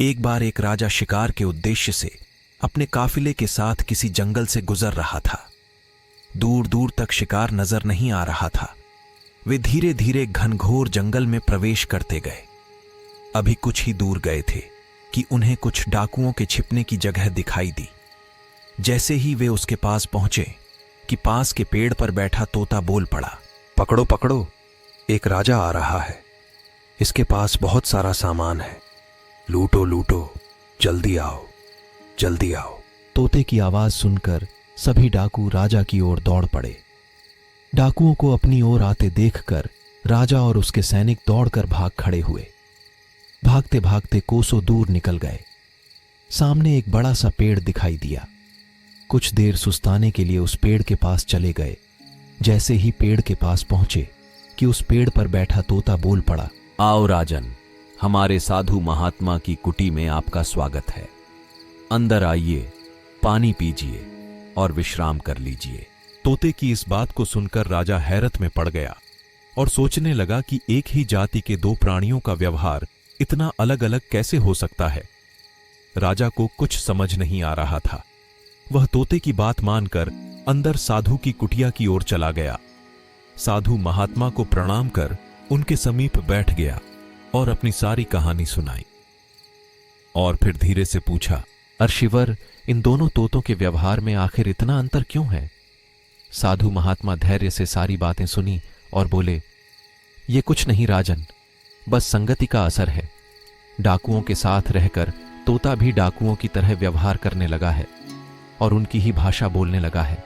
एक बार एक राजा शिकार के उद्देश्य से अपने काफिले के साथ किसी जंगल से गुजर रहा था। दूर दूर तक शिकार नजर नहीं आ रहा था। वे धीरे धीरे घनघोर जंगल में प्रवेश करते गए। अभी कुछ ही दूर गए थे कि उन्हें कुछ डाकुओं के छिपने की जगह दिखाई दी। जैसे ही वे उसके पास पहुंचे कि पास के पेड़ पर बैठा तोता बोल पड़ा, पकड़ो पकड़ो, एक राजा आ रहा है। इसके पास बहुत सारा सामान है। लूटो लूटो, जल्दी आओ जल्दी आओ। तोते की आवाज सुनकर सभी डाकू राजा की ओर दौड़ पड़े। डाकुओं को अपनी ओर आते देखकर राजा और उसके सैनिक दौड़कर भाग खड़े हुए। भागते भागते कोसों दूर निकल गए। सामने एक बड़ा सा पेड़ दिखाई दिया। कुछ देर सुस्ताने के लिए उस पेड़ के पास चले गए। जैसे ही पेड़ के पास पहुंचे कि उस पेड़ पर बैठा तोता बोल पड़ा, आओ राजन, हमारे साधु महात्मा की कुटी में आपका स्वागत है। अंदर आइए, पानी पीजिए और विश्राम कर लीजिए। तोते की इस बात को सुनकर राजा हैरत में पड़ गया और सोचने लगा कि एक ही जाति के दो प्राणियों का व्यवहार इतना अलग अलग कैसे हो सकता है। राजा को कुछ समझ नहीं आ रहा था। वह तोते की बात मानकर अंदर साधु की कुटिया की ओर चला गया। साधु महात्मा को प्रणाम कर उनके समीप बैठ गया और अपनी सारी कहानी सुनाई। और फिर धीरे से पूछा, अर्शिवर, इन दोनों तोतों के व्यवहार में आखिर इतना अंतर क्यों है? साधु महात्मा धैर्य से सारी बातें सुनी और बोले, ये कुछ नहीं राजन, बस संगति का असर है। डाकुओं के साथ रहकर तोता भी डाकुओं की तरह व्यवहार करने लगा है और उनकी ही भाषा बोलने लगा है।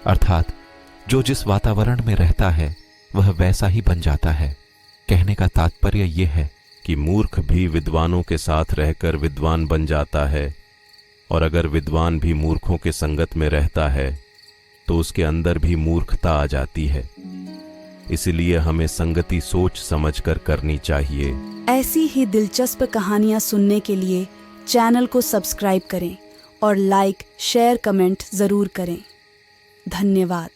अर्थात जो जिस वातावरण में रहता है वह वैसा ही बन जाता है। कहने का तात्पर्य यह है कि मूर्ख भी विद्वानों के साथ रहकर विद्वान बन जाता है, और अगर विद्वान भी मूर्खों के संगत में रहता है तो उसके अंदर भी मूर्खता आ जाती है। इसलिए हमें संगति सोच समझकर करनी चाहिए। ऐसी ही दिलचस्प कहानियां सुनने के लिए चैनल को सब्सक्राइब करें और लाइक, शेयर, कमेंट जरूर करें। धन्यवाद।